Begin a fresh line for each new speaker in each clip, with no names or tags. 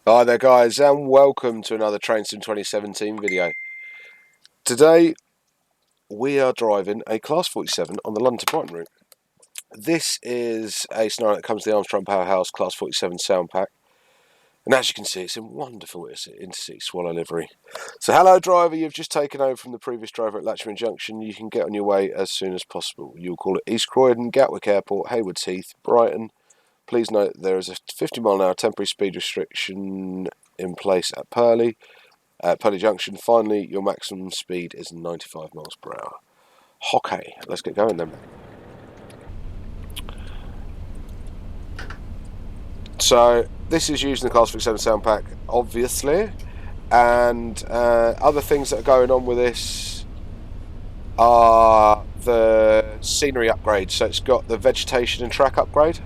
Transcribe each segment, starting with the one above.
Hi there guys and welcome to another Train Sim 2017 video. Today we are driving a Class 47 on the London to Brighton route. This is a scenario that comes to the Armstrong Powerhouse Class 47 sound pack, and as you can see it's in wonderful Intercity Swallow livery. So hello driver, you've just taken over from the previous driver at Latchman Junction. You can get on your way as soon as possible. You'll call it East Croydon, Gatwick Airport, Haywards Heath, Brighton. Please note there is a 50-mile-an-hour temporary speed restriction in place at Purley Junction. Finally, your maximum speed is 95 miles per hour. Okay, let's get going then. So this is using the Class 47 sound pack, obviously, and other things that are going on with this are the scenery upgrade. So it's got the vegetation and track upgrade.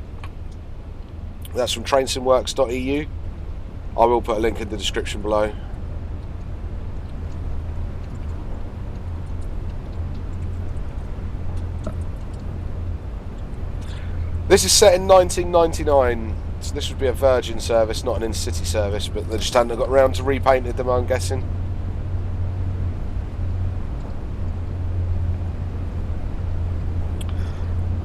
That's from trainsimworks.eu. I will put a link in the description below. This is set in 1999, so this would be a Virgin service, not an Intercity service, but they just hadn't got around to repainting them, I'm guessing.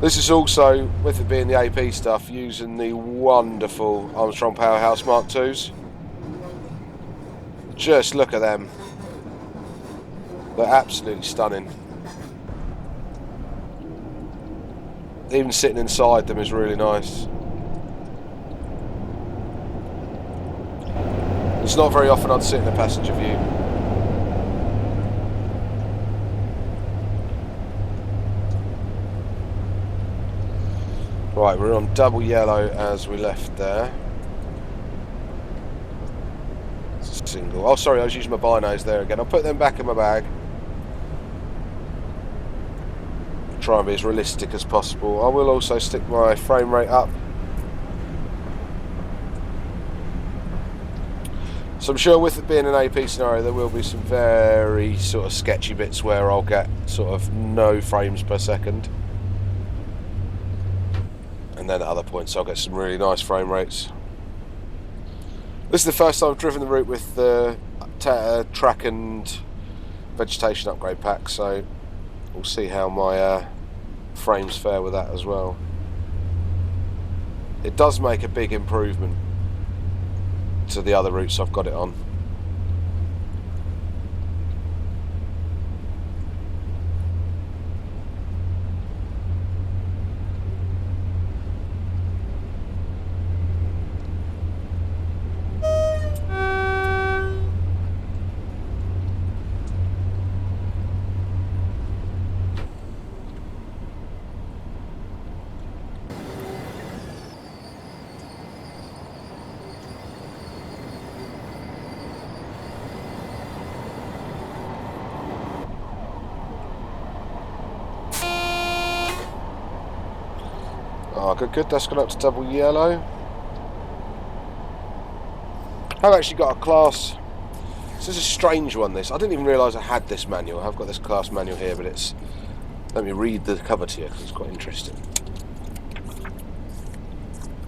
This is also, with it being the AP stuff, using the wonderful Armstrong Powerhouse Mark IIs. Just look at them. They're absolutely stunning. Even sitting inside them is really nice. It's not very often I'd sit in a passenger view. Right, we're on double yellow as we left there. It's a single. Oh, sorry, I was using my binos there again. I'll put them back in my bag. Try and be as realistic as possible. I will also stick my frame rate up. So I'm sure with it being an AP scenario there will be some very sort of sketchy bits where I'll get sort of no frames per second. And then at other points I'll get some really nice frame rates. This is the first time I've driven the route with the track and vegetation upgrade pack, so we'll see how my frames fare with that as well. It does make a big improvement to the other routes I've got it on. Oh, good, that's gone up to double yellow. I've actually got a class. This is a strange one, this. I didn't even realise I had this manual. I've got this class manual here, but it's... Let me read the cover to you, because it's quite interesting.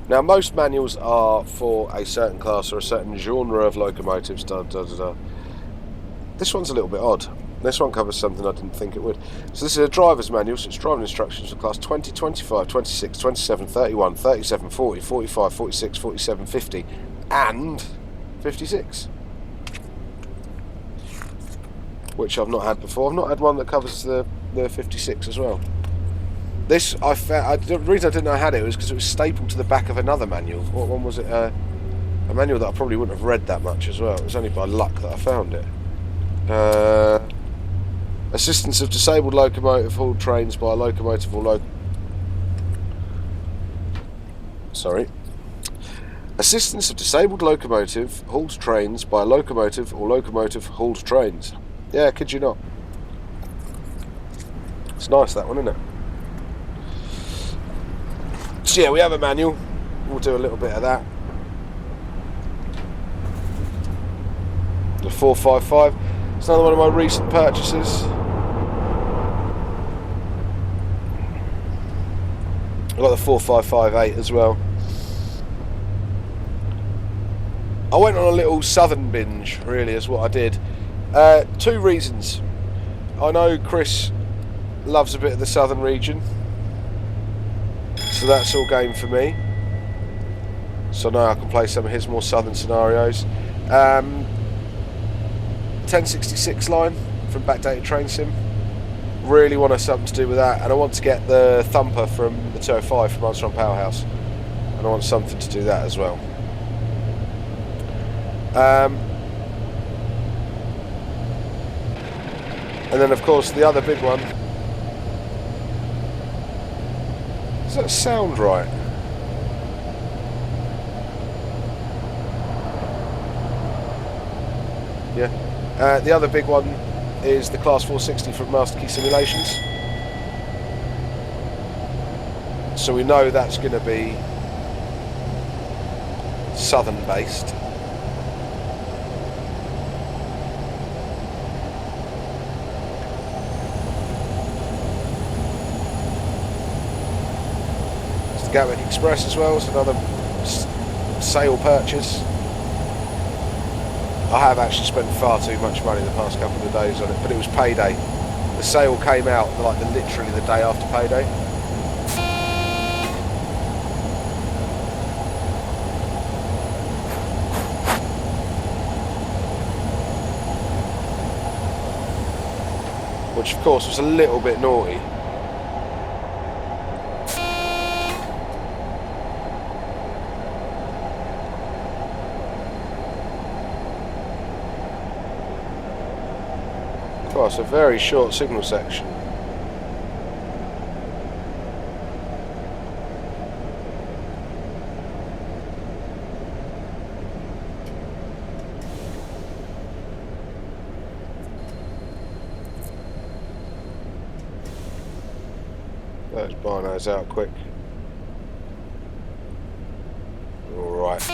Now, most manuals are for a certain class or a certain genre of locomotives. This one's a little bit odd. This one covers something I didn't think it would. So this is a driver's manual, so it's driving instructions for class 20, 25, 26, 27, 31, 37, 40, 45, 46, 47, 50 and 56. Which I've not had before. I've not had one that covers the 56 as well. This, the reason I didn't know I had it was because it was stapled to the back of another manual. What one was it? A manual that I probably wouldn't have read that much as well. It was only by luck that I found it. Assistance of disabled locomotive hauled trains by a locomotive or Assistance of disabled locomotive hauled trains by a locomotive or locomotive hauled trains. Yeah, kid you not. It's nice, that one, isn't it? So yeah, we have a manual. We'll do a little bit of that. The 455. It's another one of my recent purchases. I've got the 4558 as well. I went on a little southern binge, really, is what I did. 2 reasons. I know Chris loves a bit of the southern region, so that's all game for me. So now I can play some of his more southern scenarios. 1066 line from Backdated Train Sim. Really want something to do with that, and I want to get the Thumper from the 205 from Armstrong Powerhouse, and I want something to do that as well. And then of course the other big one. Does that sound right? Yeah. The other big one is the Class 460 from Master Key Simulations. So we know that's going to be southern based. It's the Gatwick Express as well, it's another sale purchase. I have actually spent far too much money the past couple of days on it, but it was payday. The sale came out like literally the day after payday. Which of course was a little bit naughty. Oh, it's a very short signal section. Those binos out quick. Alright.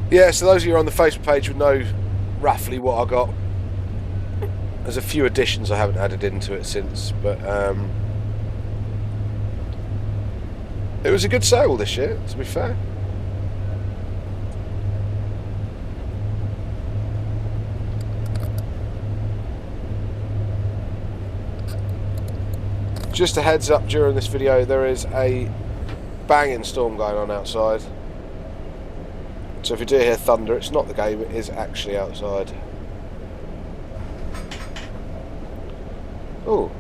Yeah, so those of you on the Facebook page would know roughly what I got. There's a few additions I haven't added into it since, but it was a good sale this year, to be fair. Just a heads up, during this video there is a banging storm going on outside. So if you do hear thunder, it's not the game, it is actually outside. Oh.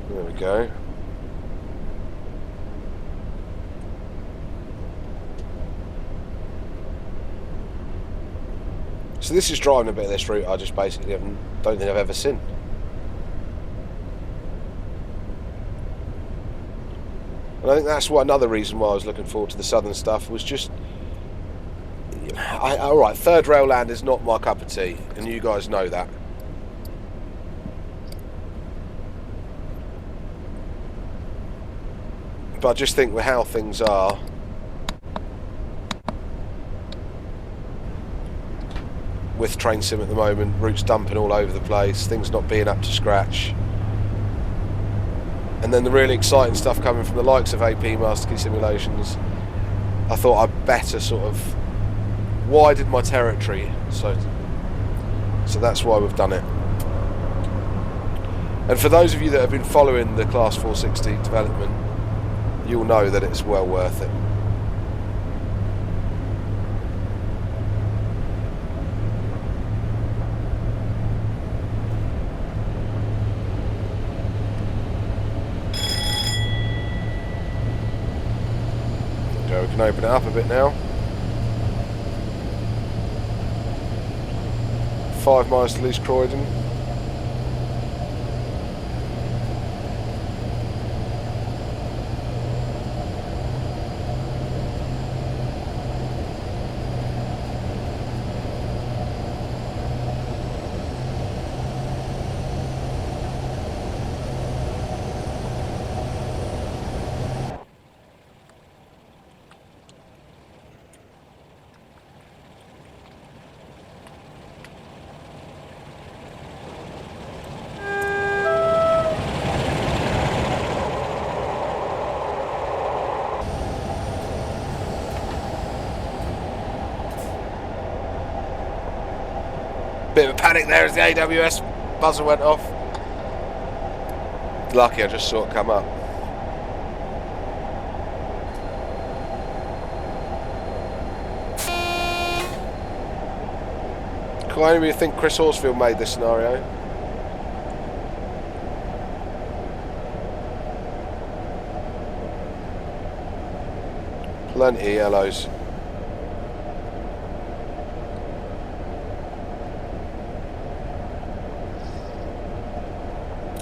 There we go. So this is driving a bit of this route I just basically don't think I've ever seen. And I think that's another reason why I was looking forward to the southern stuff was just... Alright, third rail land is not my cup of tea, and you guys know that. But I just think with how things are, with Train Sim at the moment, routes dumping all over the place, things not being up to scratch, and then the really exciting stuff coming from the likes of AP Master Key Simulations, I thought I'd better sort of widen my territory, so that's why we've done it. And for those of you that have been following the Class 460 development, you'll know that it's well worth it. We can open it up a bit now. 5 miles to East Croydon. panic there as the AWS buzzer went off. Lucky I just saw it come up. Why do you think Chris Horsfield made this scenario? Plenty of yellows.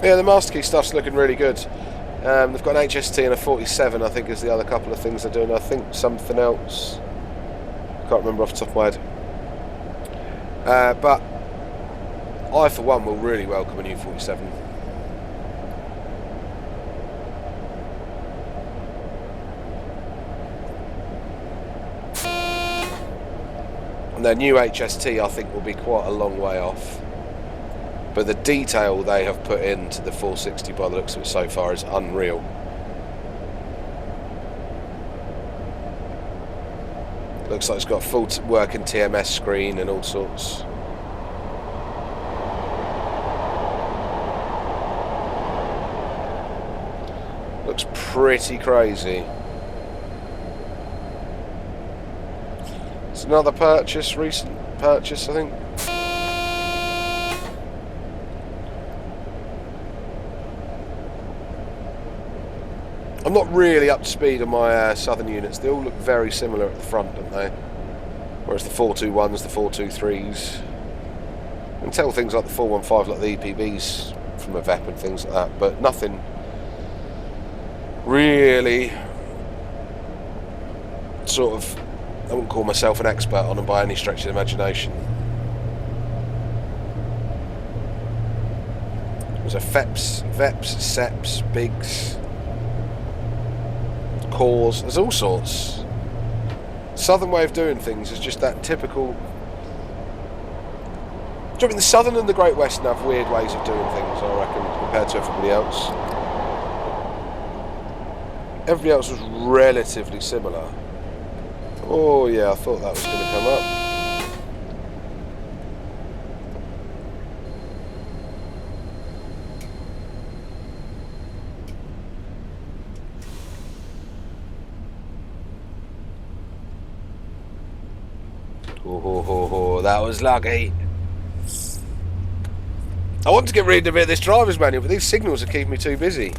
Yeah, the master key stuff's looking really good. They've got an HST and a 47, I think, is the other couple of things they're doing. I think something else. Can't remember off the top of my head. But I, for one, will really welcome a new 47. And their new HST, I think, will be quite a long way off. But the detail they have put into the 460 by the looks of it so far is unreal. Looks like it's got a full working TMS screen and all sorts. Looks pretty crazy. It's another purchase, recent purchase, I think. I'm not really up to speed on my southern units. They all look very similar at the front, don't they? Whereas the 421s, the 423s, you can tell things like the 415, like the EPBs from a VEP and things like that, but nothing really sort of, I wouldn't call myself an expert on them by any stretch of the imagination. There's a VEPs, SEPs, BIGs, cores, there's all sorts. Southern way of doing things is just that typical. Do you mean the Southern and the Great Western have weird ways of doing things, I reckon, compared to everybody else? Everybody else was relatively similar. Oh yeah, I thought that was going to come up. Oh, that was lucky. I want to get reading a bit of this driver's manual, but these signals are keeping me too busy.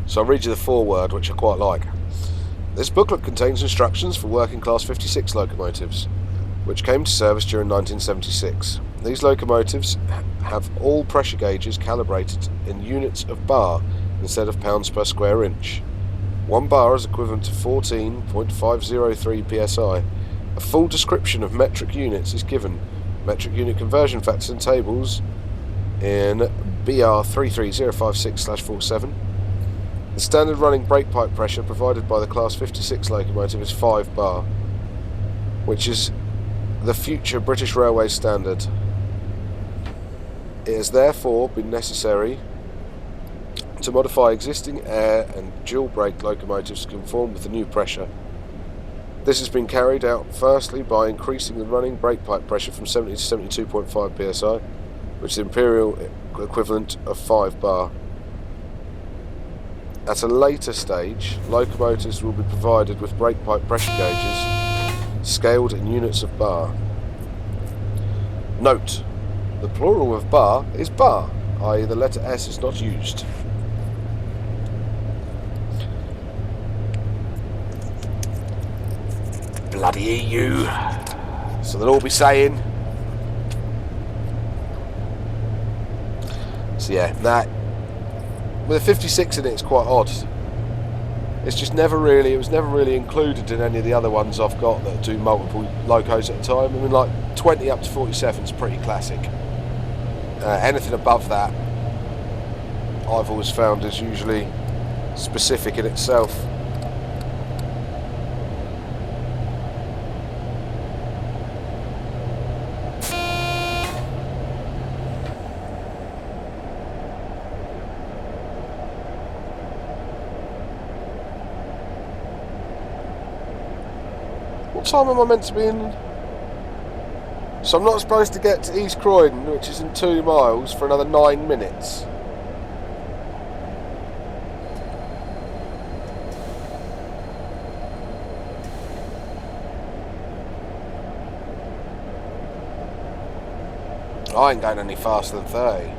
So I'll read you the foreword, which I quite like. This booklet contains instructions for working Class 56 locomotives, which came to service during 1976. These locomotives have all pressure gauges calibrated in units of bar instead of pounds per square inch. 1 bar is equivalent to 14.503 psi. A full description of metric units is given. Metric unit conversion factors and tables in BR 33056/47. The standard running brake pipe pressure provided by the Class 56 locomotive is 5 bar, which is the future British Railways standard. It has therefore been necessary to modify existing air and dual brake locomotives to conform with the new pressure. This has been carried out firstly by increasing the running brake pipe pressure from 70 to 72.5 psi, which is the imperial equivalent of 5 bar. At a later stage, locomotives will be provided with brake pipe pressure gauges scaled in units of bar. Note: the plural of bar is bar, i.e. the letter S is not used. Bloody EU. So they'll all be saying. So yeah, that with a 56 in it, it's quite odd. It's just it was never really included in any of the other ones I've got that do multiple locos at a time. I mean, like 20 up to 47 is pretty classic. Anything above that, I've always found is usually specific in itself. What time am I meant to be in? So I'm not supposed to get to East Croydon, which is in 2 miles, for another 9 minutes. I ain't going any faster than 30.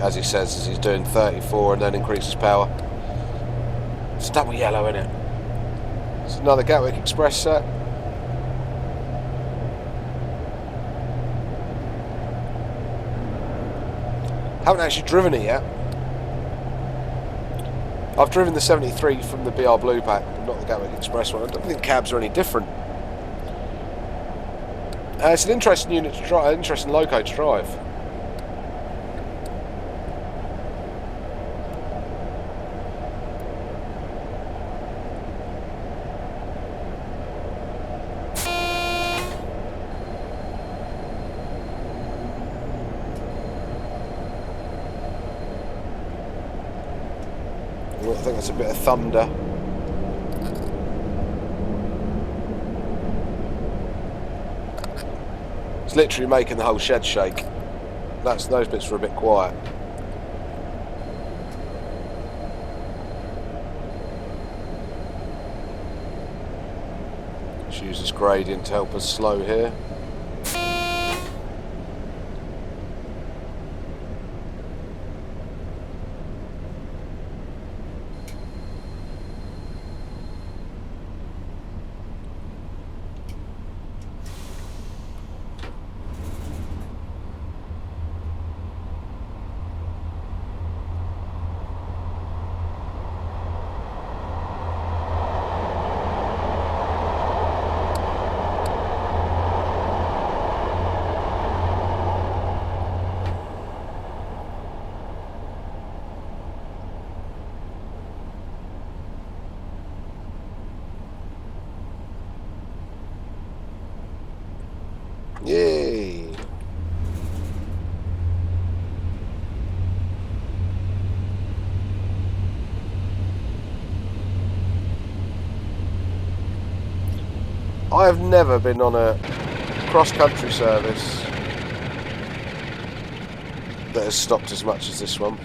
As he says, as he's doing 34 and then increases power. It's double yellow, isn't it? It's another Gatwick Express set. Haven't actually driven it yet. I've driven the 73 from the BR Blue Pack, but not the Gatwick Express one. I don't think cabs are any different. It's an interesting unit to drive, interesting loco to drive. I think that's a bit of thunder. It's literally making the whole shed shake. Those bits were a bit quiet. Just use this gradient to help us slow here. Yay! I have never been on a cross-country service that has stopped as much as this one.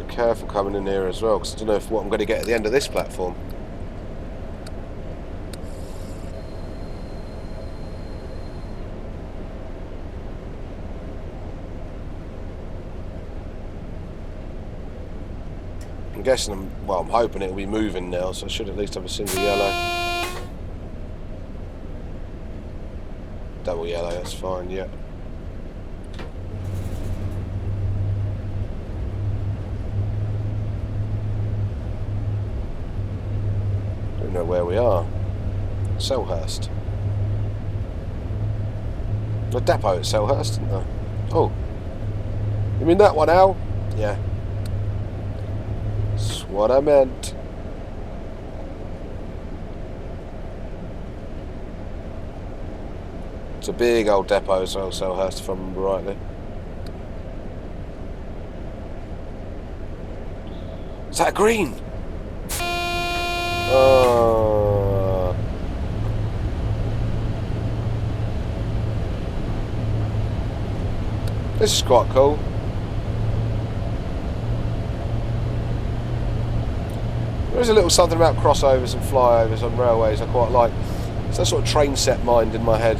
Careful coming in here as well, because I don't know what I'm going to get at the end of this platform. I'm guessing, I'm hoping it'll be moving now, so I should at least have a single yellow. Double yellow, that's fine, yeah. Know where we are. Selhurst. The depot at Selhurst, didn't there? Oh. You mean that one, Al? Yeah. That's what I meant. It's a big old depot as well, Selhurst, if I remember rightly. Is that green? This is quite cool. There is a little something about crossovers and flyovers on railways I quite like. It's that sort of train set mind in my head.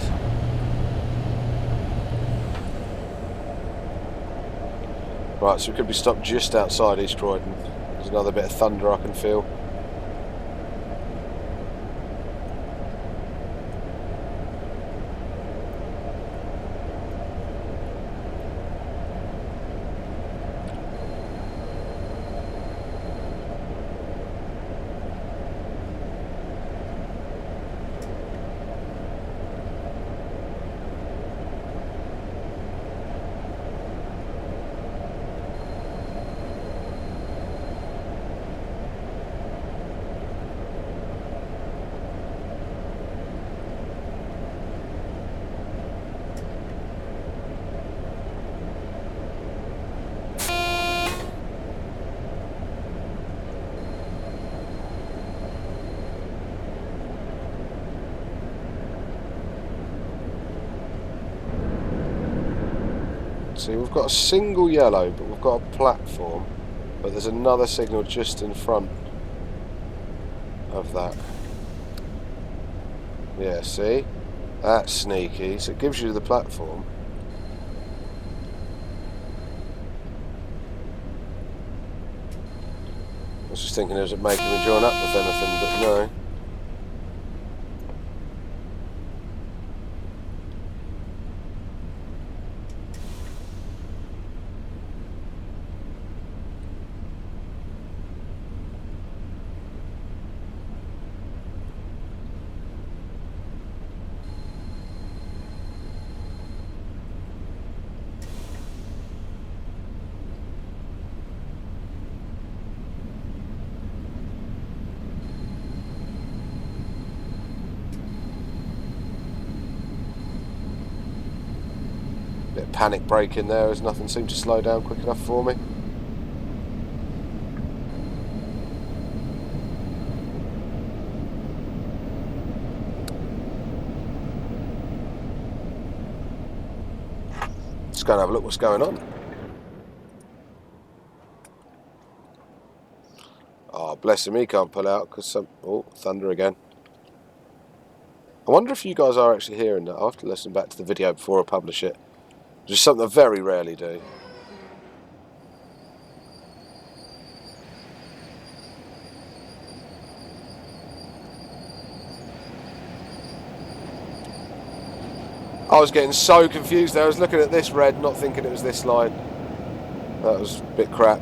Right, so we could be stopped just outside East Croydon. There's another bit of thunder I can feel. See, we've got a single yellow, but we've got a platform. But there's another signal just in front of that. Yeah, see? That's sneaky. So it gives you the platform. I was just thinking, is it making me join up with anything, but no. Bit of panic break in there as nothing seemed to slow down quick enough for me. Let's go and have a look what's going on. Oh, bless him, he can't pull out because some... Oh, thunder again. I wonder if you guys are actually hearing that. I'll have to listen back to the video before I publish it. Just something I very rarely do. I was getting so confused there. I was looking at this red, not thinking it was this line. That was a bit crap.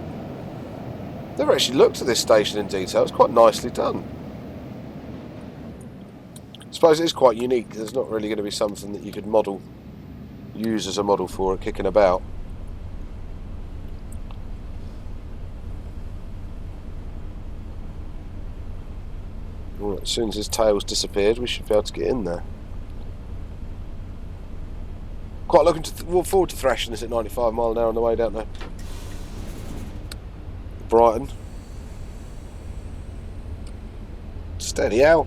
Never actually looked at this station in detail. It's quite nicely done. I suppose it is quite unique. There's not really going to be something that you could use as a model for it kicking about. Well, as soon as his tail's disappeared, we should be able to get in there. Quite looking forward to thrashing this at 95 mile an hour on the way down there. Brighton. Steady out.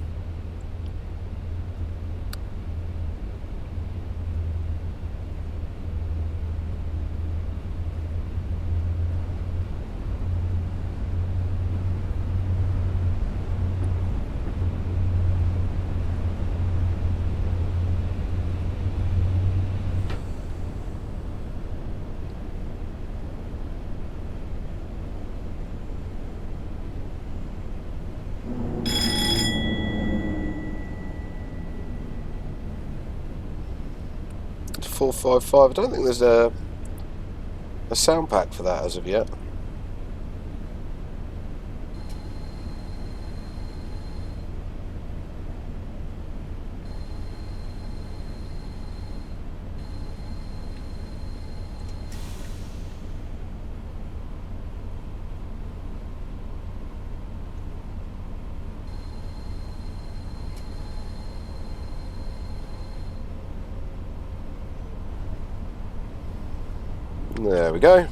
.455. I don't think there's a sound pack for that as of yet. There we go.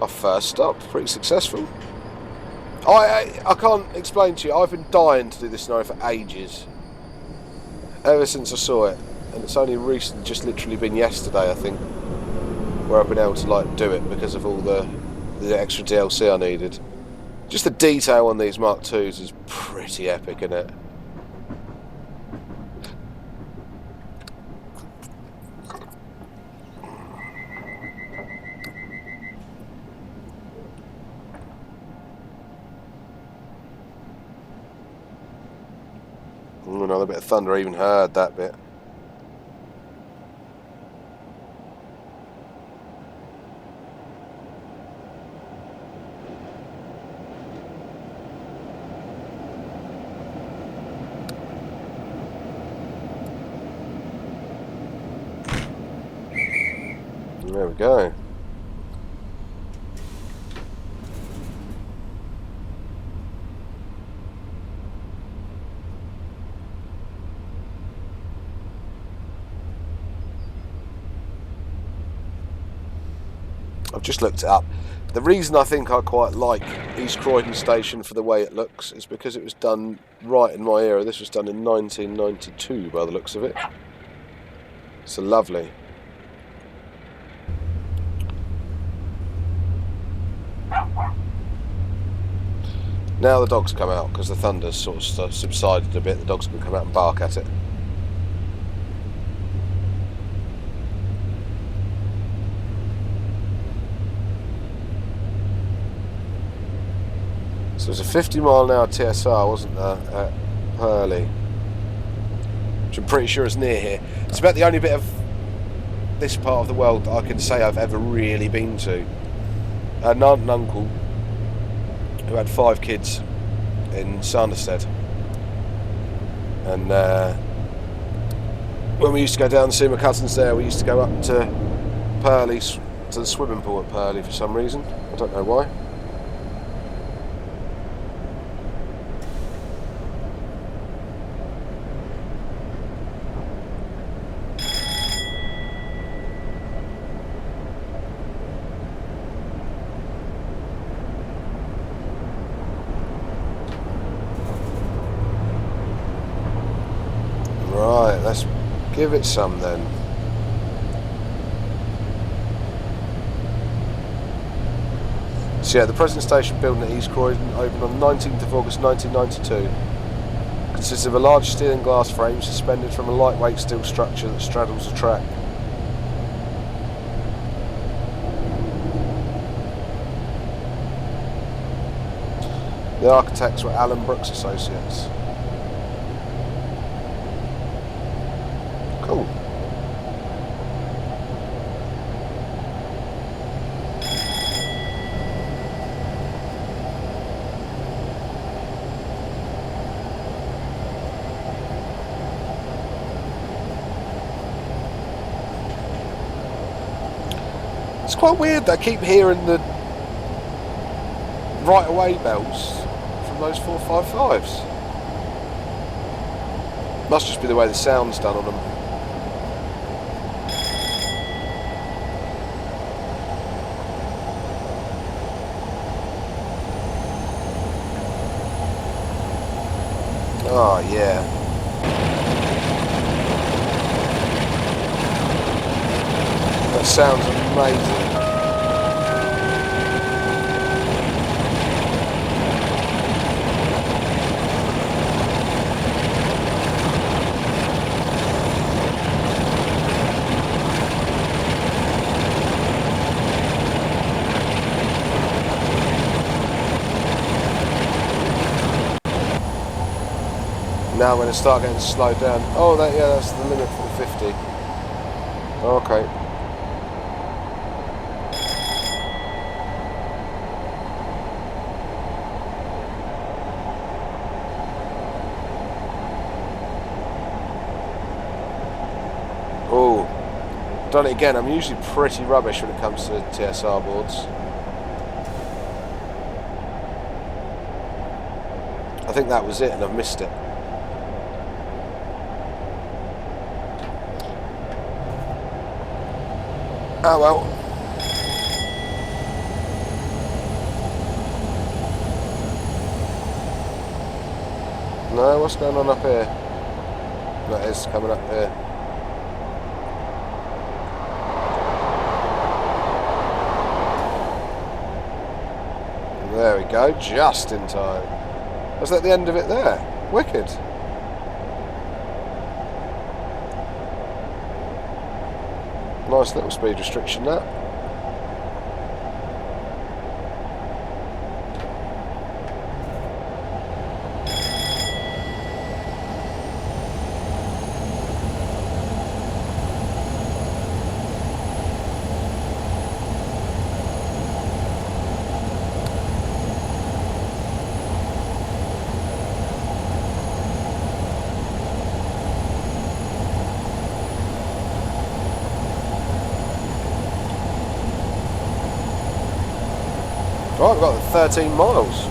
Our first stop, pretty successful. I can't explain to you, I've been dying to do this scenario for ages. Ever since I saw it. And it's only recently, just literally been yesterday, I think, where I've been able to like do it because of all the extra DLC I needed. Just the detail on these Mark IIs is pretty epic, isn't it? Another bit of thunder, I even heard that bit. There we go. I've just looked it up. The reason I think I quite like East Croydon Station for the way it looks is because it was done right in my era. This was done in 1992 by the looks of it. So lovely. Now the dogs come out because the thunder's sort of subsided a bit. The dogs can come out and bark at it. So there's a 50-mile-an-hour TSR, wasn't there, at Purley, which I'm pretty sure is near here. It's about the only bit of this part of the world that I can say I've ever really been to. I had an aunt and uncle who had 5 kids in Sanderstead, and when we used to go down and see my cousins there, we used to go up to Purley, to the swimming pool at Purley for some reason. I don't know why. Right, let's give it some then. So yeah, the present station building at East Croydon opened on the 19th of August 1992. Consists of a large steel and glass frame suspended from a lightweight steel structure that straddles the track. The architects were Allen Brooks Associates. Cool. It's quite weird that I keep hearing the right away bells from those 455s. Must just be the way the sound's done on them. Oh yeah. That sounds amazing. Now I'm going to start getting slowed down. Oh, that's the limit for the 50. Okay. Oh, done it again. I'm usually pretty rubbish when it comes to TSR boards. I think that was it and I've missed it. Oh well. No, what's going on up here? That is coming up here. There we go, just in time. Was that the end of it there? Wicked. Nice little speed restriction, that. Right, we've got 13 miles.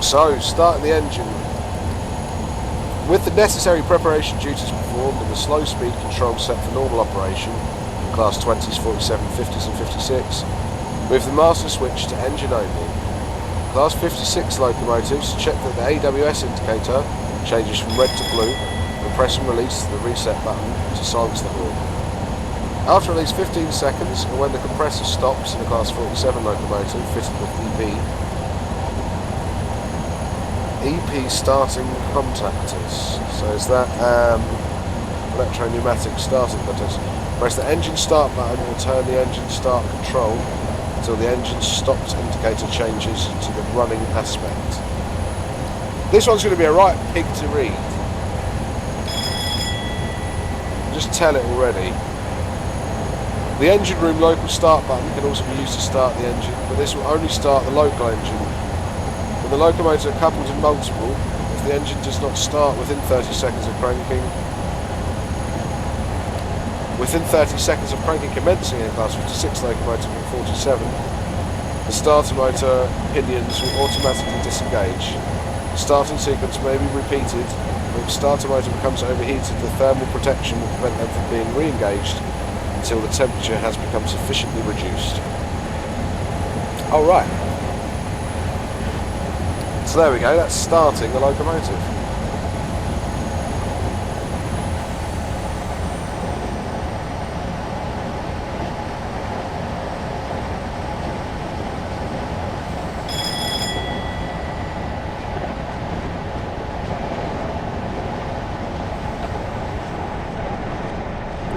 So, starting the engine. With the necessary preparation duties performed and the slow speed control set for normal operation, Class 20s, 47, 50s and 56, with the master switch to engine only. Class 56 locomotives, check that the AWS indicator changes from red to blue and press and release the reset button to silence the horn. After at least 15 seconds, and when the compressor stops in a Class 47 locomotive fitted with EP starting contactors. So is that electro-pneumatic starting contactors? Press the engine start button and turn the engine start control until the engine stopped indicator changes to the running aspect. This one's going to be a right pig to read. Just tell it already. The engine room local start button can also be used to start the engine, but this will only start the local engine. When the locomotives are coupled in multiple, if the engine does not start within 30 seconds of cranking, commencing in Class 56 locomotive and 47, the starter motor pinions will automatically disengage. The starting sequence may be repeated, but if the starter motor becomes overheated, the thermal protection will prevent them from being re-engaged until the temperature has become sufficiently reduced. Alright. So there we go, that's starting the locomotive.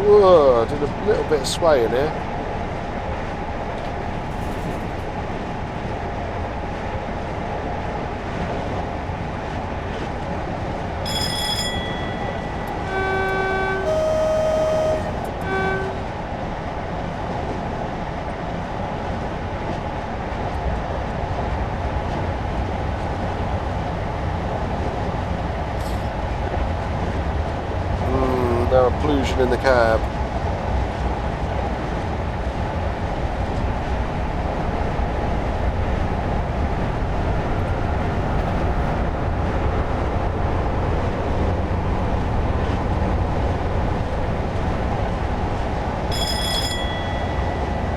Whoa, did a little bit of sway in here. No occlusion in the cab.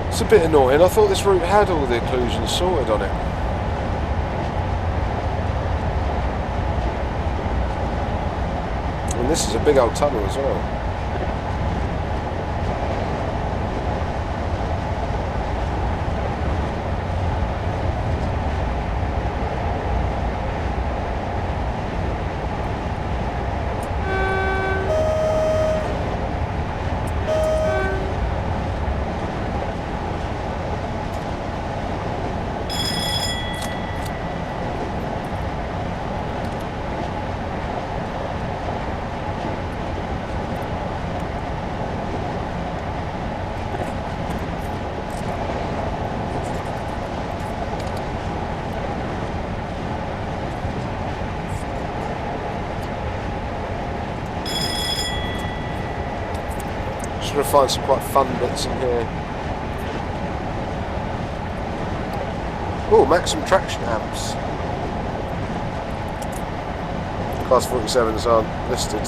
It's a bit annoying. I thought this route had all the occlusions sorted on it. And this is a big old tunnel as well. Just going to find some quite fun bits in here. Oh, maximum traction amps. Class 47s aren't listed.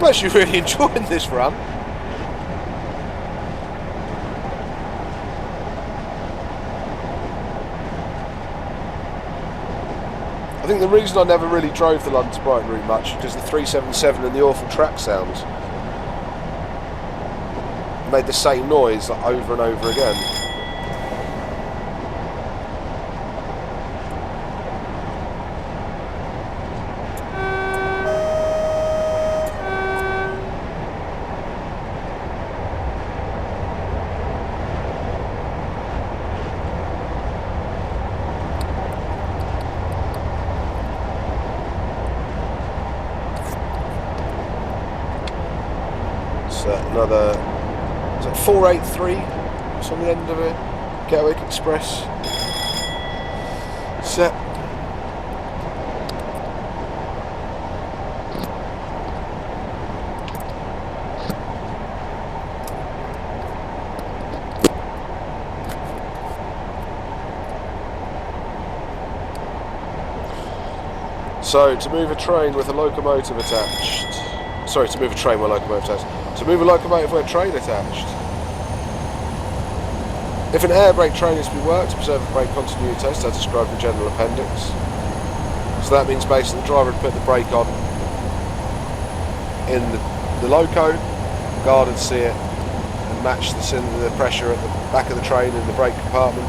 I'm actually really enjoying this run. I think the reason I never really drove the London to Brighton route much because the 377 and the awful track sounds made the same noise like over and over again. Another, is it 483? It's on the end of it. Gatwick Express. Set. So, to move a train with a locomotive attached. Sorry, to move a train with a locomotive attached. To move a locomotive with a train attached. If an air brake train is to be worked, observe the brake continuity test as described in the general appendix. So that means basically the driver would put the brake on in the loco, the guard would see it and match the pressure at the back of the train in the brake compartment.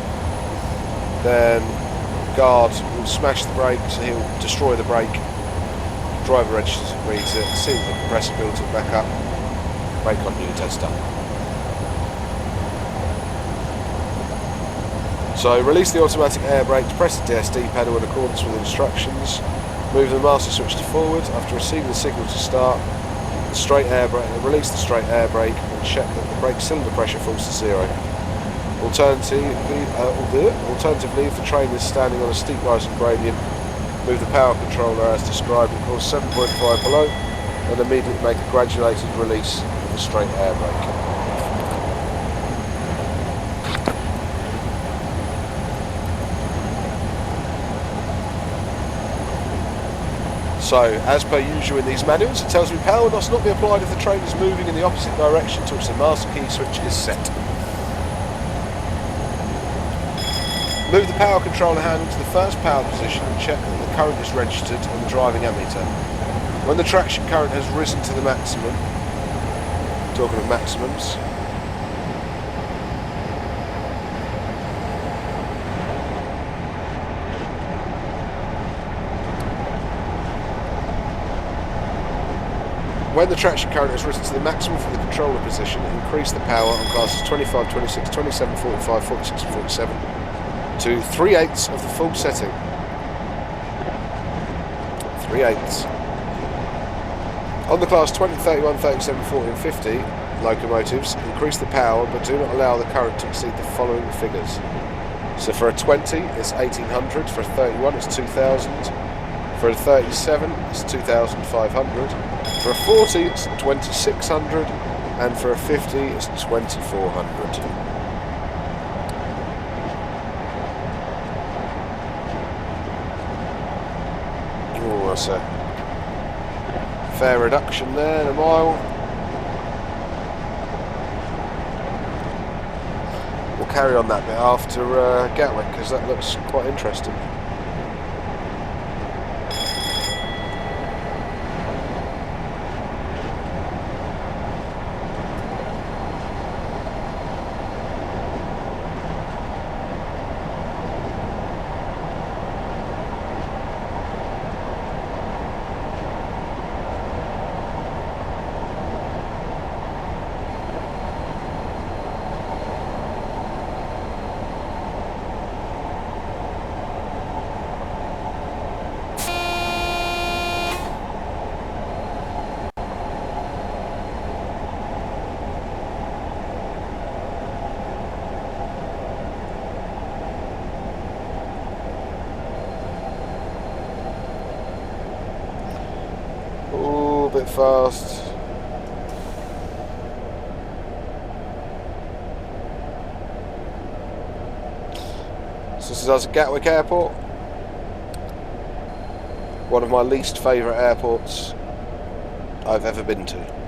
Then the guard will smash the brake, so he'll destroy the brake. Driver registers and reads it, see the compressor builds it back up, brake continuity test done. So release the automatic air brake, press the DSD pedal in accordance with instructions, move the master switch to forward. After receiving the signal to start, the straight air brake, release the straight air brake and check that the brake cylinder pressure falls to zero. Alternatively, if the train is standing on a steep rising gradient, move the power controller as described in course 7.5 below and immediately make a graduated release of the straight air brake. So, as per usual in these manuals, it tells me power must not be applied if the train is moving in the opposite direction to which the master key switch is set. Move the power controller handle to the first power position and check that the current is registered on the driving ammeter. When the traction current has risen to the maximum, talking of maximums, when the traction current has risen to the maximum for the controller position, increase the power on classes 25, 26, 27, 45, 46 and 47 to 3/8 of the full setting. 3/8. On the class 20, 31, 37, 40 and 50 locomotives, increase the power but do not allow the current to exceed the following figures. So for a 20 it's 1800, for a 31 it's 2000, for a 37 it's 2500, for a 40 it's 2600 and for a 50 it's 2400. Oh, that's a fair reduction there in a mile. We'll carry on that bit after Gatwick because that looks quite interesting. A bit fast. So this is us at Gatwick Airport. One of my least favourite airports I've ever been to.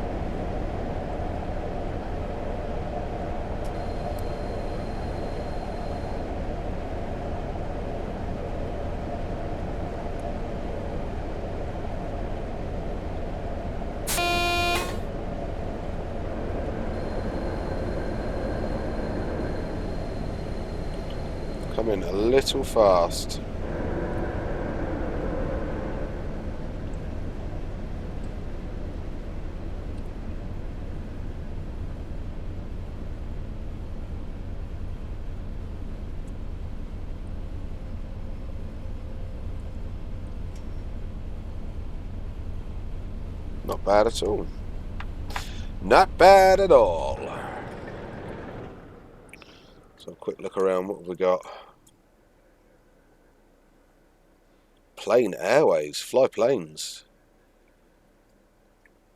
Coming a little fast. Not bad at all. Not bad at all. So a quick look around, what have we got? Plane Airways, fly planes.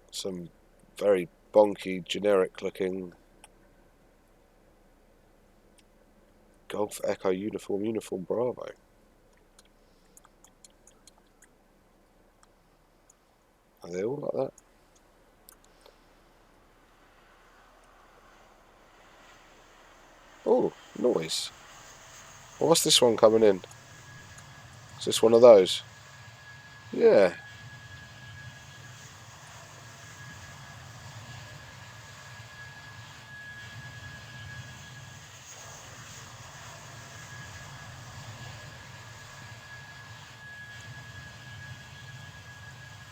Some very bonky, generic looking Golf Echo Uniform Bravo. Are they all like that? Oh, noise. Well, what's this one coming in? Is this one of those? Yeah.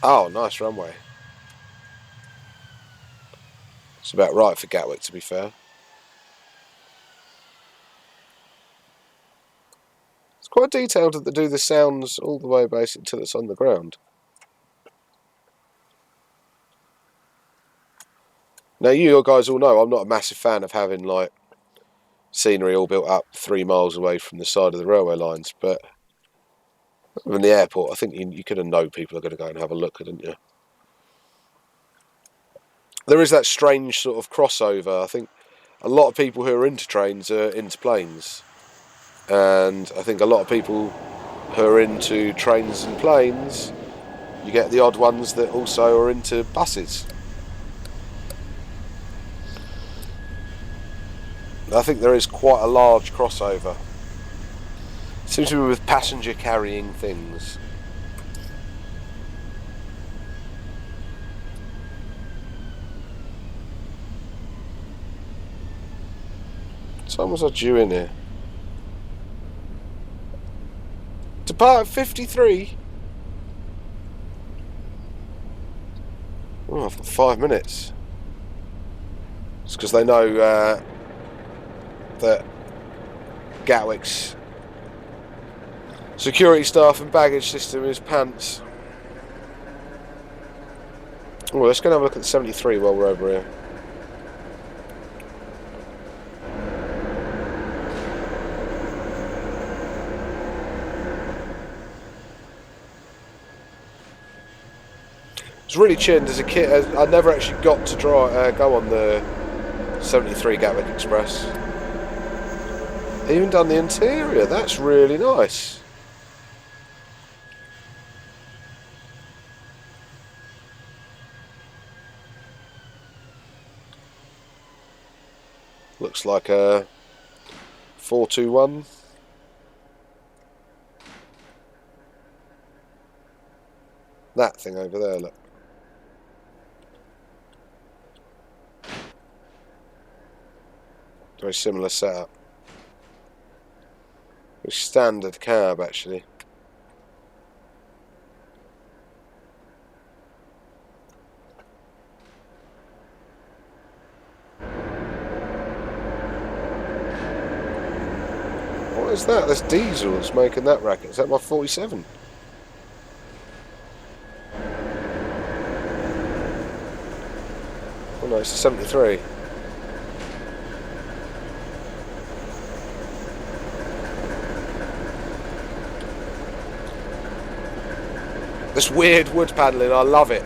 Oh, nice runway. It's about right for Gatwick, to be fair. It's quite detailed that they do the sounds all the way basically till it's on the ground. Now, you guys all know I'm not a massive fan of having like scenery all built up 3 miles away from the side of the railway lines, but in the airport, I think you kind of know people are going to go and have a look, didn't you? There is that strange sort of crossover. I think a lot of people who are into trains are into planes, and I think a lot of people who are into trains and planes, you get the odd ones that also are into buses. I think there is quite a large crossover. Seems to be with passenger carrying things. What time was I due in here? Depart at 53? Oh, I've got 5 minutes. It's because they know that Gatwick's security staff and baggage system is pants. Oh, let's go and have a look at the 73 while we're over here. I was really chinned as a kid. I never actually got to go on the 73 Gatwick Express. Even done the interior. That's really nice. Looks like a 421. That thing over there, look. Very similar setup. Very standard cab, actually. What is that? That's diesel that's making that racket. Is that my 47? Oh no, it's a 73. This weird wood panelling, I love it.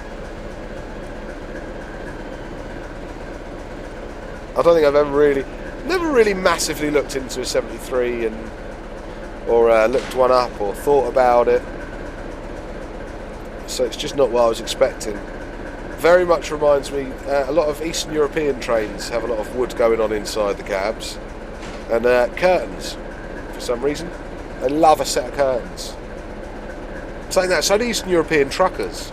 I don't think I've never really massively looked into a 73 or looked one up or thought about it. So it's just not what I was expecting. Very much reminds me, a lot of Eastern European trains have a lot of wood going on inside the cabs. And curtains, for some reason. They love a set of curtains. Saying that, so do Eastern European truckers.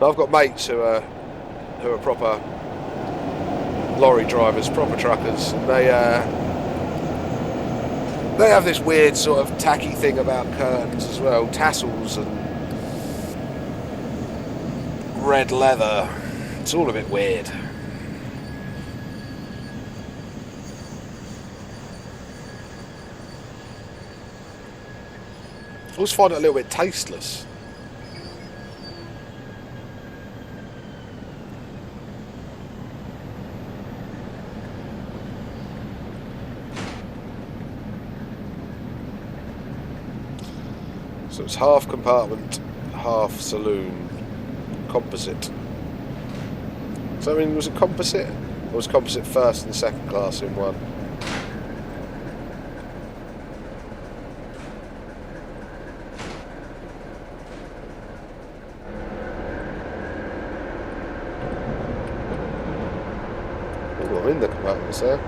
Now, I've got mates who are proper lorry drivers, proper truckers, and they have this weird sort of tacky thing about curtains as well, tassels and red leather. It's all a bit weird. I always find it a little bit tasteless. So it's half compartment, half saloon, composite. So I mean, was it composite? Or was composite first and second class in one? Oh, I'm in the compartments there.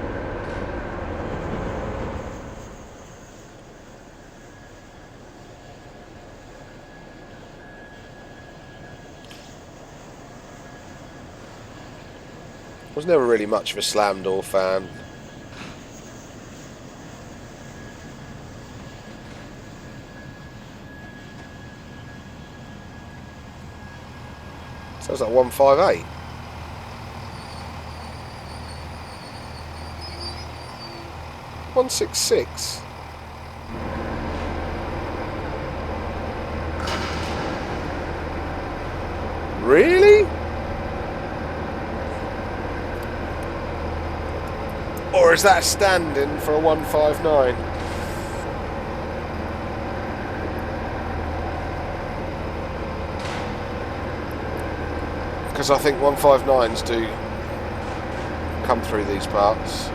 I was never really much of a slam door fan. Sounds like 158. $166. Really? Or is that a stand-in for a 159? Because I think 159s do come through these parts.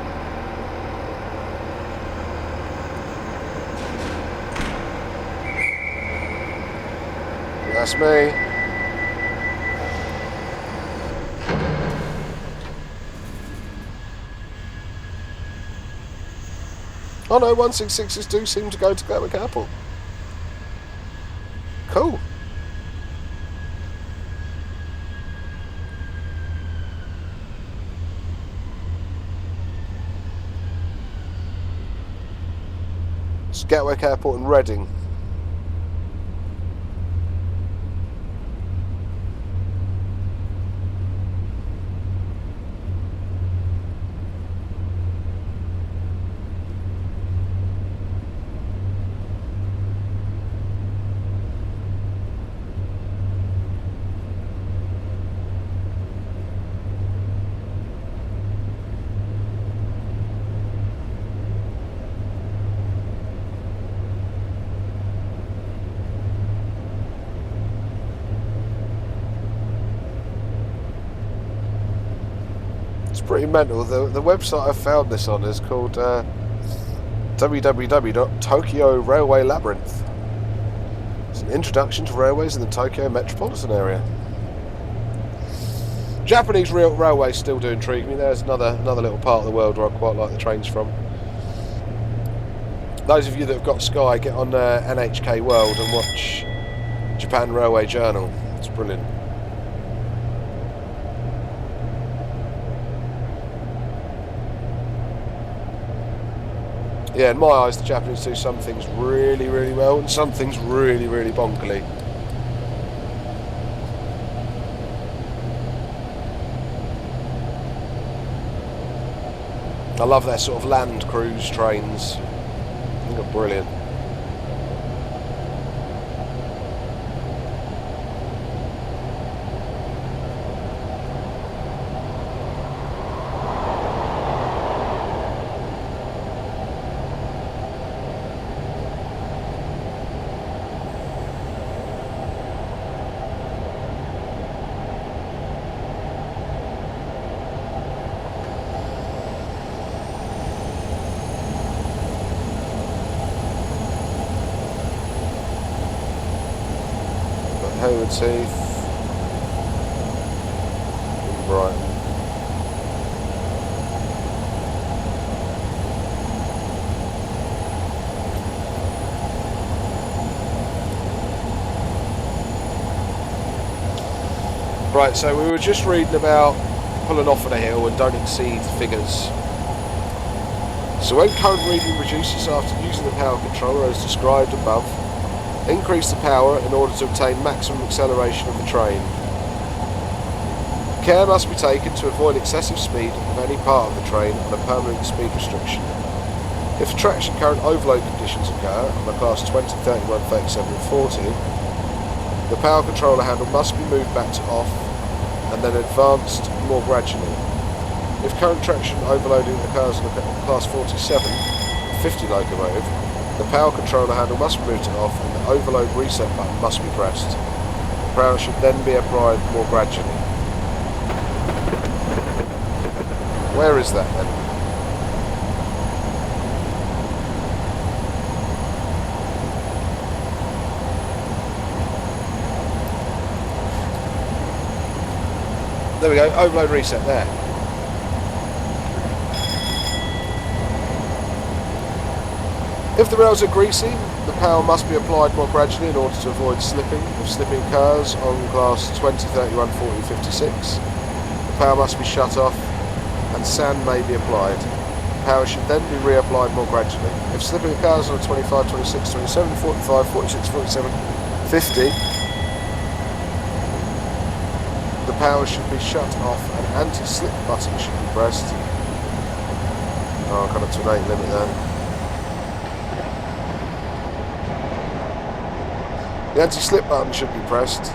That's me. Oh no, 166s do seem to go to Gatwick Airport. Cool. It's Gatwick Airport in Reading. It's pretty mental. The website I found this on is called www.Tokyo Railway Labyrinth. It's an introduction to railways in the Tokyo metropolitan area. Japanese railways still do intrigue me. There's another little part of the world where I quite like the trains from. Those of you that have got Sky, get on NHK World and watch Japan Railway Journal. It's brilliant. Yeah, in my eyes, the Japanese do some things really, really well and some things really, really bonkily. I love their sort of land cruise trains. I think they're brilliant. Hayward's Heath, in Brighton. Right, so we were just reading about pulling off on a hill and don't exceed figures. So when current reading reduces after using the power controller as described above, increase the power in order to obtain maximum acceleration of the train. Care must be taken to avoid excessive speed of any part of the train on a permanent speed restriction. If traction current overload conditions occur on the class 20, 31, 37 and 40, the power controller handle must be moved back to off and then advanced more gradually. If current traction overloading occurs on the class 47, 50 locomotive, the power controller handle must be moved to off and the overload reset button must be pressed. The power should then be applied more gradually. Where is that then? There we go, overload reset there. If the rails are greasy, the power must be applied more gradually in order to avoid slipping. If slipping occurs on class 20, 31, 40, 56, the power must be shut off and sand may be applied. The power should then be reapplied more gradually. If slipping occurs on a 25, 26, 27, 45, 46, 47, 50, the power should be shut off and anti-slip button should be pressed. Oh, kind of to an 8 limit there. The anti-slip button should be pressed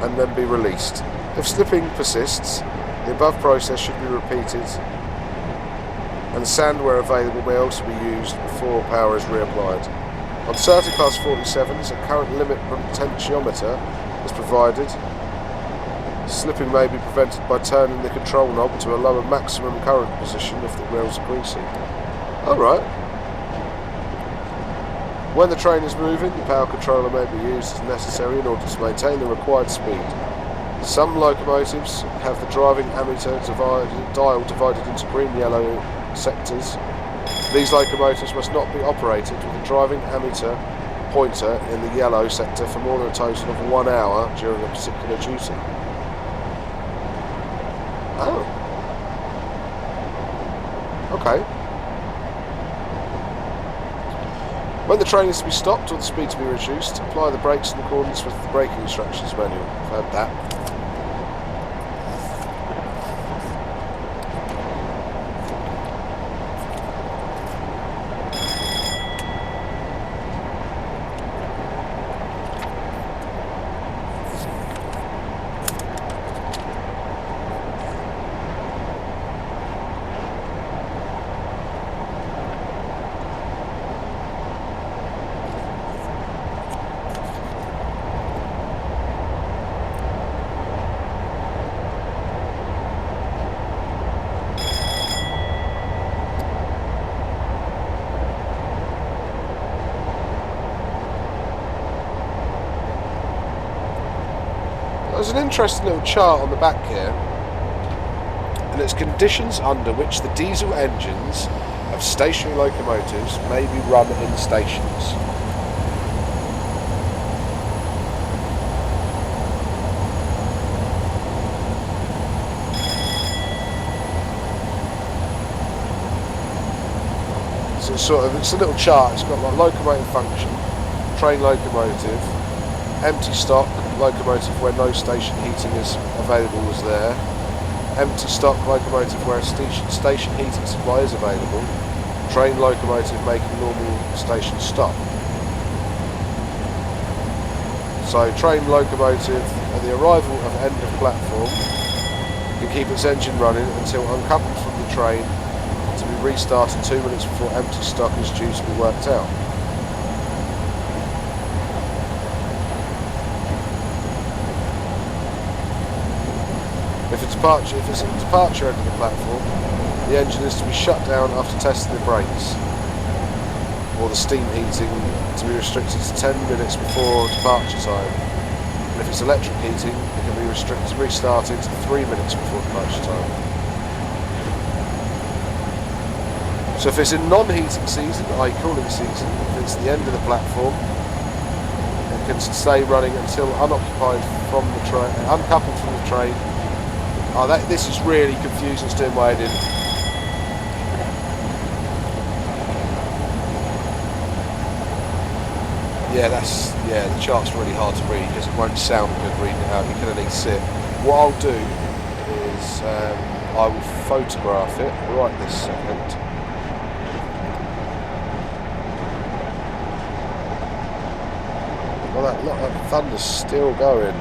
and then be released. If slipping persists, the above process should be repeated and sand where available may also be used before power is reapplied. On certain class 47s, a current limit potentiometer is provided. Slipping may be prevented by turning the control knob to a lower maximum current position if the rails are greasy. Alright. When the train is moving, the power controller may be used as necessary in order to maintain the required speed. Some locomotives have the driving ammeter dial divided into green-yellow sectors. These locomotives must not be operated with the driving ammeter pointer in the yellow sector for more than a total of 1 hour during a particular duty. Oh. Okay. When the train is to be stopped or the speed to be reduced, apply the brakes in accordance with the braking instructions manual. I've heard that. There's an interesting little chart on the back here, and it's conditions under which the diesel engines of stationary locomotives may be run in stations. So it's a little chart. It's got like locomotive function, train locomotive, empty stock, locomotive where no station heating is available is there, empty stock locomotive where a station heating supply is available, train locomotive making normal station stop. So train locomotive at the arrival of end of platform can keep its engine running until uncoupled from the train to be restarted 2 minutes before empty stock is due to be worked out. If it's a departure end of the platform, the engine is to be shut down after testing the brakes, or the steam heating to be restricted to 10 minutes before departure time. And if it's electric heating, it can be restarted 3 minutes before departure time. So if it's in non-heating season, i.e. cooling season, if it's the end of the platform, it can stay running until unoccupied from the train, uncoupled from the train. Oh, this is really confusing, it's doing my head in. Yeah, the chart's really hard to read because it won't sound good reading it out, you can only see it. What I'll do is I will photograph it right this second. Well, that thunder's still going.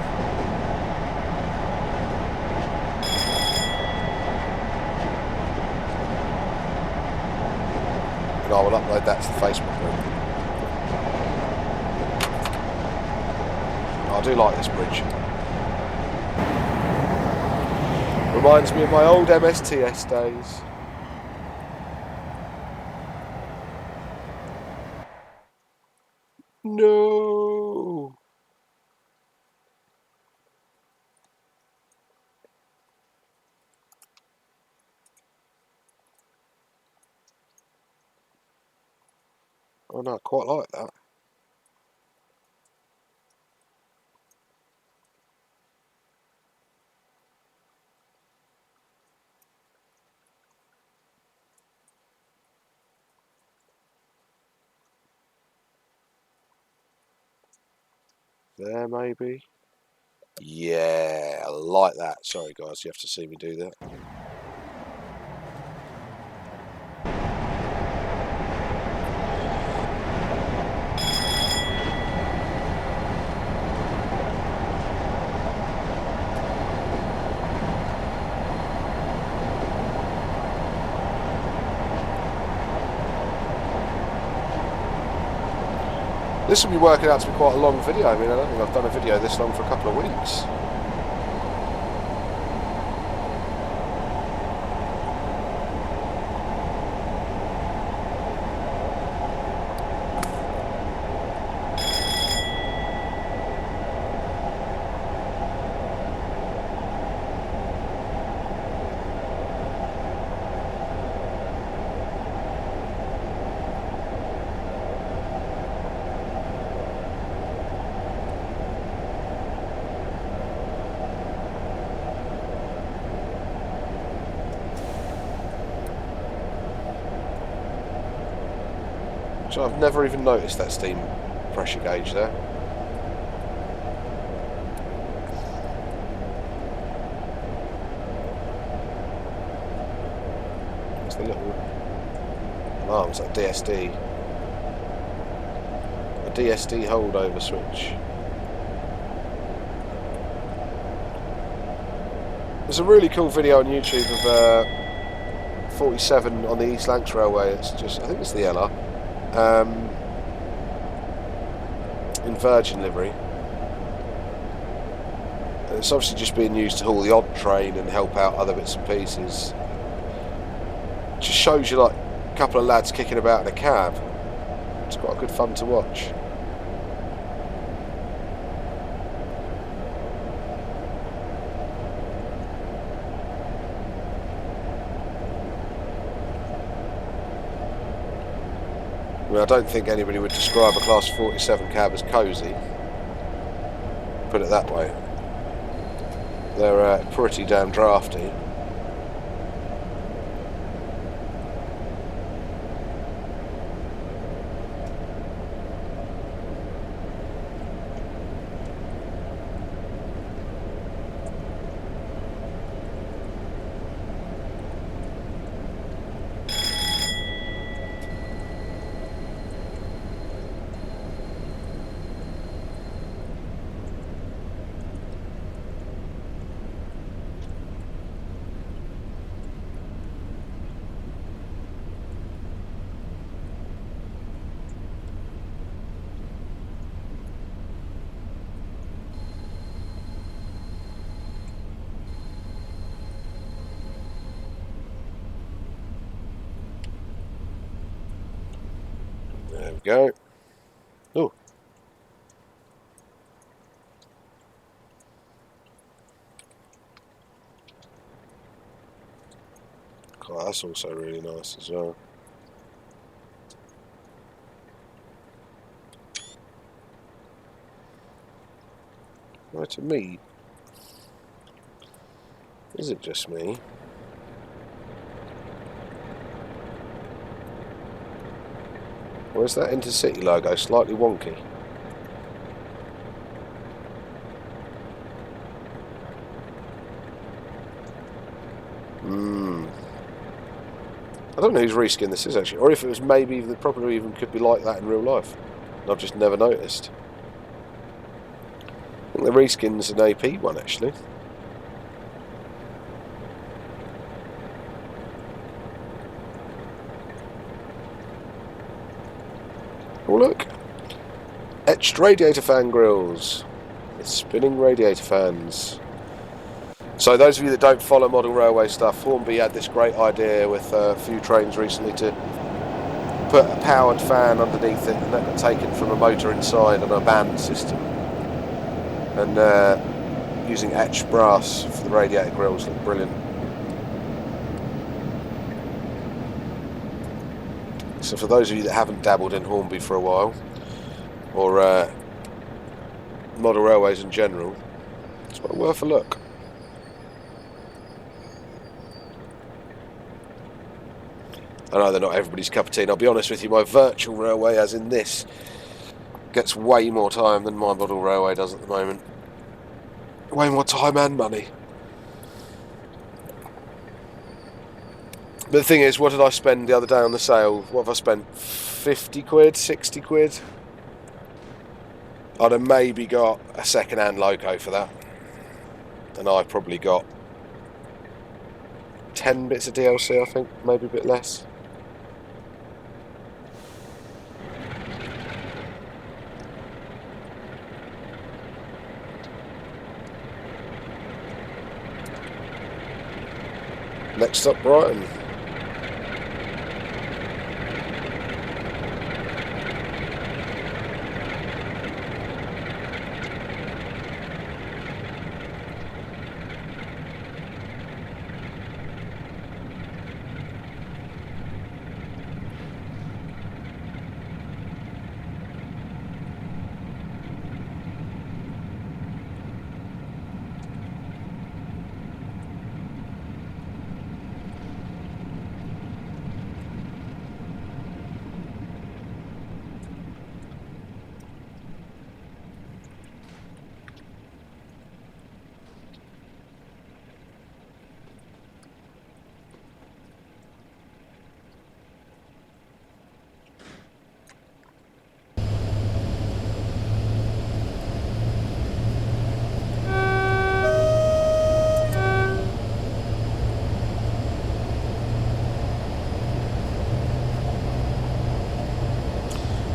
And I will upload that to the Facebook group. I do like this bridge. Reminds me of my old MSTS days. No. Oh no, I quite like that. There maybe. Yeah, I like that. Sorry guys, you have to see me do that. This will be working out to be quite a long video. I mean, I don't think I've done a video this long for a couple of weeks. So I've never even noticed that steam pressure gauge there. It's the little alarms, like DSD. A DSD holdover switch. There's a really cool video on YouTube of 47 on the East Lancs Railway. It's just, I think it's the LR. In Virgin livery. And it's obviously just being used to haul the odd train and help out other bits and pieces. It just shows you like a couple of lads kicking about in a cab. It's quite good fun to watch. I mean, I don't think anybody would describe a Class 47 cab as cosy. Put it that way. They're pretty damn drafty. There we go. Oh. God, that's also really nice as well. Well, to me, is it just me? Or is that Intercity logo slightly wonky? I don't know whose reskin this is actually, or if it was maybe the probably even could be like that in real life. And I've just never noticed. I think the reskin's an AP one actually. Oh look! Etched radiator fan grills. It's spinning radiator fans. So those of you that don't follow model railway stuff, Hornby had this great idea with a few trains recently to put a powered fan underneath it, and that got taken from a motor inside on a band system. And using etched brass for the radiator grills looked brilliant. So for those of you that haven't dabbled in Hornby for a while, or model railways in general, it's well worth a look. I know they're not everybody's cup of tea, and I'll be honest with you, my virtual railway, as in this, gets way more time than my model railway does at the moment. Way more time and money. But the thing is, what did I spend the other day on the sale? What have I spent? 50 quid? 60 quid? I'd have maybe got a second-hand loco for that. And I probably got 10 bits of DLC, I think, maybe a bit less. Next up, Brighton.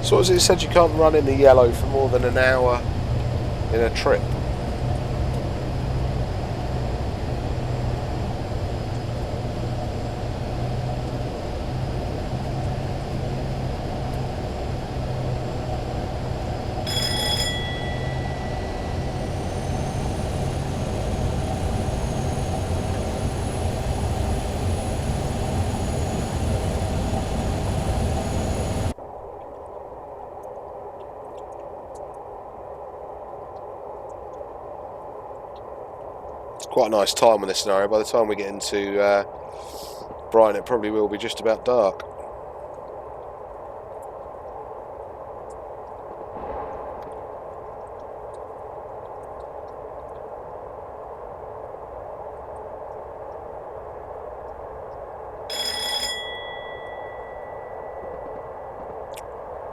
So as it said, you can't run in the yellow for more than an hour in a trip. Quite a nice time on this scenario. By the time we get into Brighton, it probably will be just about dark.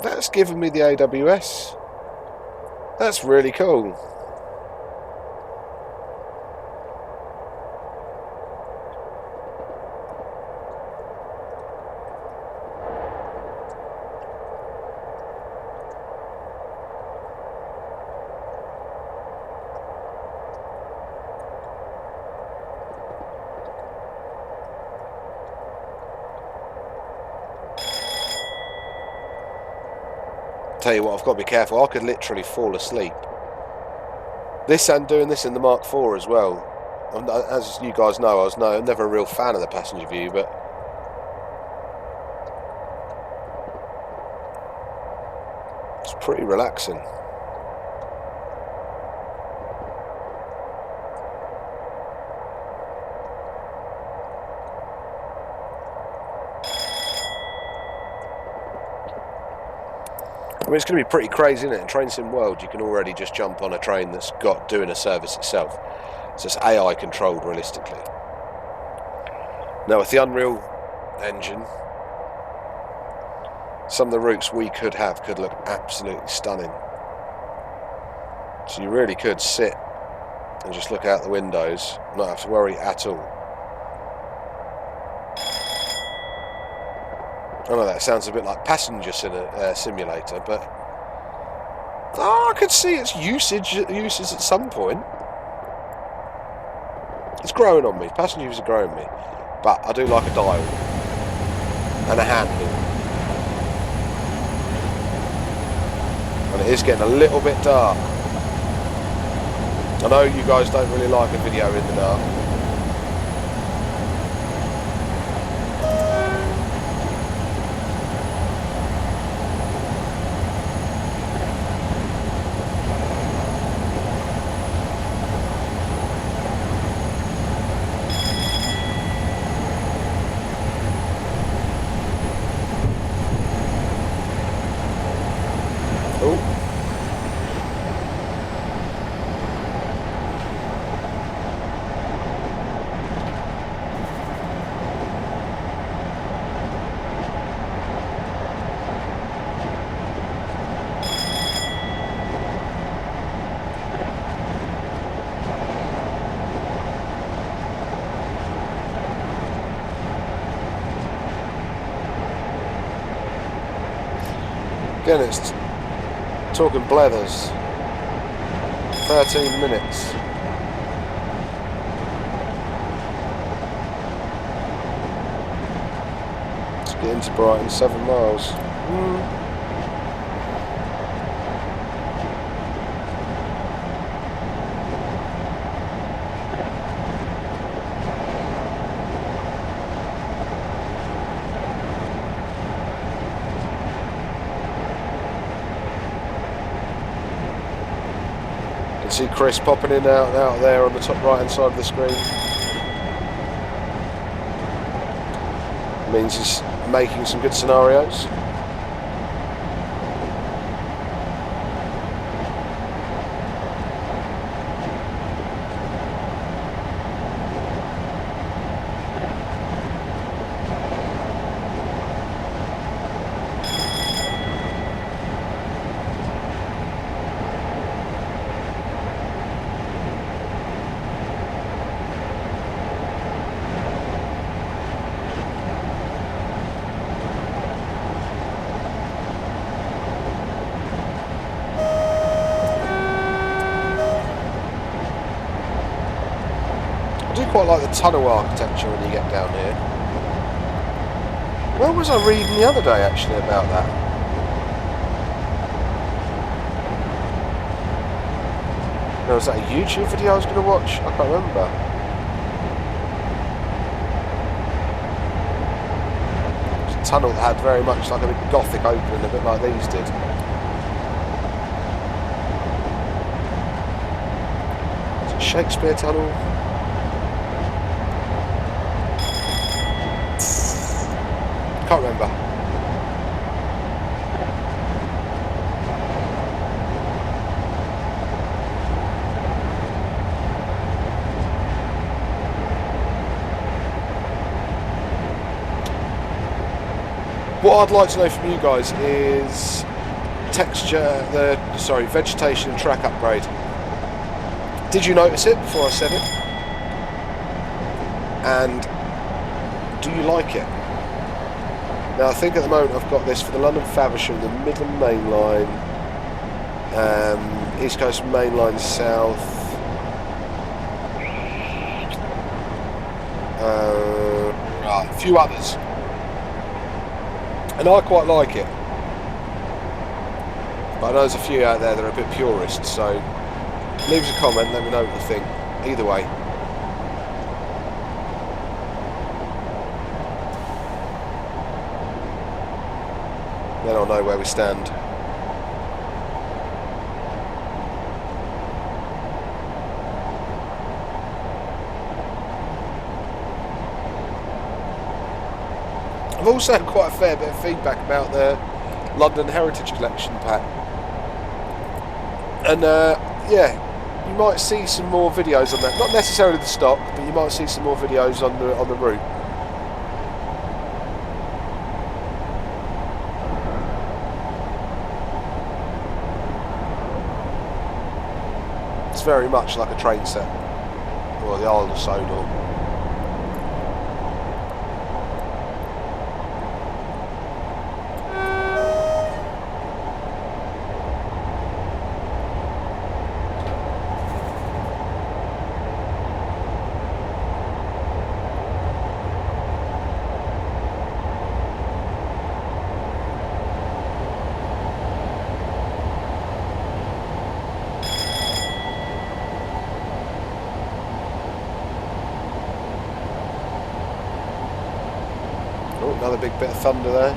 That's given me the AWS. That's really cool. Tell you what, I've got to be careful. I could literally fall asleep. This and doing this in the Mark IV as well. As you guys know, I'm never a real fan of the passenger view, but it's pretty relaxing. I mean, it's going to be pretty crazy, isn't it? In Train Sim World, you can already just jump on a train that's got doing a service itself. It's just AI controlled realistically. Now with the Unreal Engine, some of the routes we could look absolutely stunning. So you really could sit and just look out the windows, not have to worry at all. I know that sounds a bit like passenger simulator, but I could see its uses at some point. It's growing on me. Passenger use are growing on me, but I do like a dial and a handle, and it is getting a little bit dark. I know you guys don't really like a video in the dark. Again, it's talking blethers. 13 minutes. Let's get into Brighton, 7 miles. See Chris popping in and out there on the top right hand side of the screen. Means he's making some good scenarios. I do quite like the tunnel architecture when you get down here. Where was I reading the other day actually about that? No, was that a YouTube video I was going to watch? I can't remember. It was a tunnel that had very much like a big gothic opening, a bit like these did. Is it Shakespeare Tunnel? Can't remember. What I'd like to know from you guys is vegetation and track upgrade. Did you notice it before I said it? And do you like it? Now I think at the moment I've got this for the London Faversham, the Midland Main Line, East Coast Main Line South, a few others, and I quite like it. But I know there's a few out there that are a bit purist, so leave us a comment, let me know what you think. Either way. Then I'll know where we stand. I've also had quite a fair bit of feedback about the London Heritage Collection pack. And yeah, you might see some more videos on that. Not necessarily the stock, but you might see some more videos on the route. It's very much like a train set, or the Isle of Sodor. Another big bit of thunder there.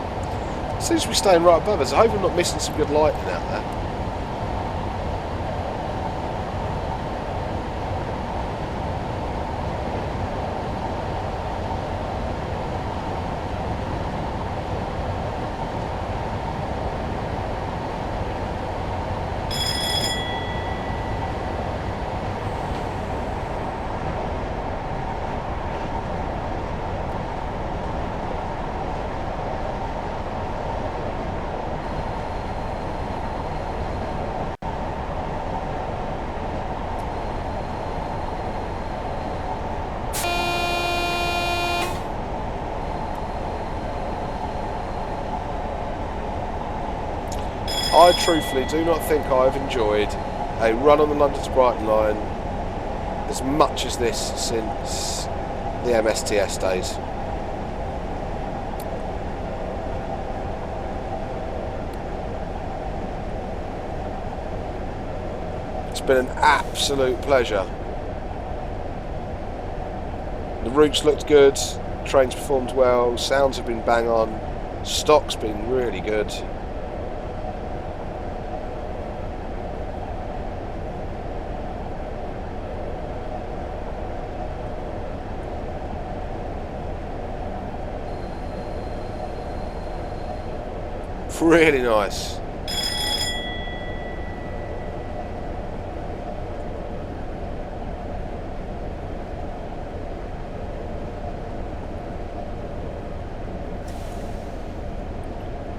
Seems to be staying right above us. I hope I'm not missing some good lighting out there. I truthfully do not think I've enjoyed a run on the London to Brighton line as much as this since the MSTS days. It's been an absolute pleasure. The routes looked good, trains performed well, sounds have been bang on, stock's been really good. Really nice.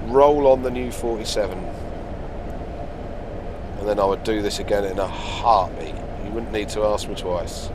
Roll on the new 47. And then I would do this again in a heartbeat. You wouldn't need to ask me twice.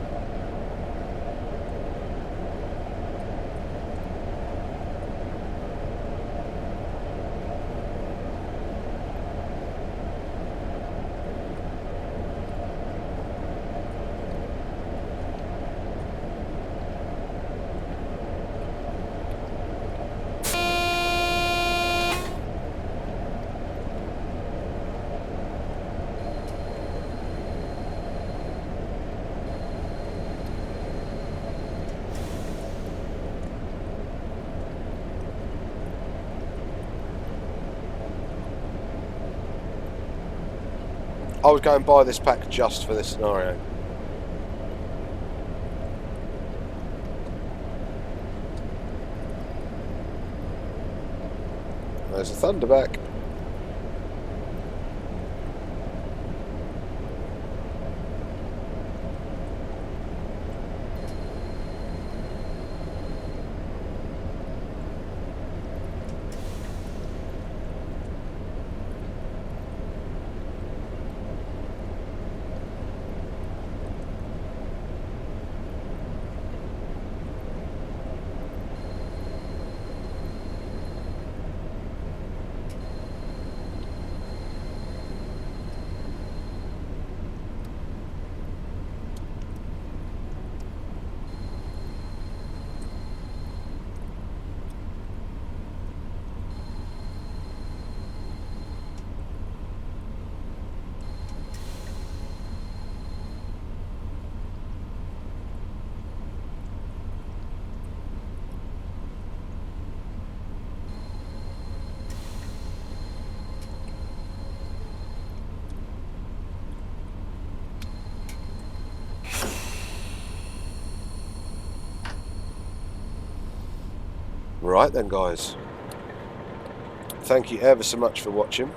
I would go and buy this pack just for this scenario. There's a Thunderback. Right then, guys. Thank you ever so much for watching.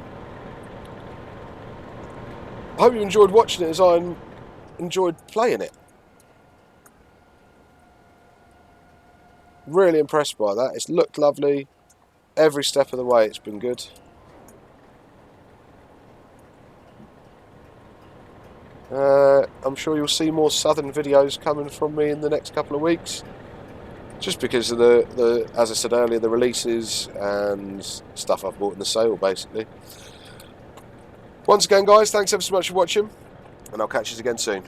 I hope you enjoyed watching it as I enjoyed playing it. Really impressed by that. It's looked lovely. Every step of the way it's been good. I'm sure you'll see more Southern videos coming from me in the next couple of weeks. Just because of the as I said earlier, the releases and stuff I've bought in the sale, basically. Once again, guys, thanks ever so much for watching, and I'll catch you again soon.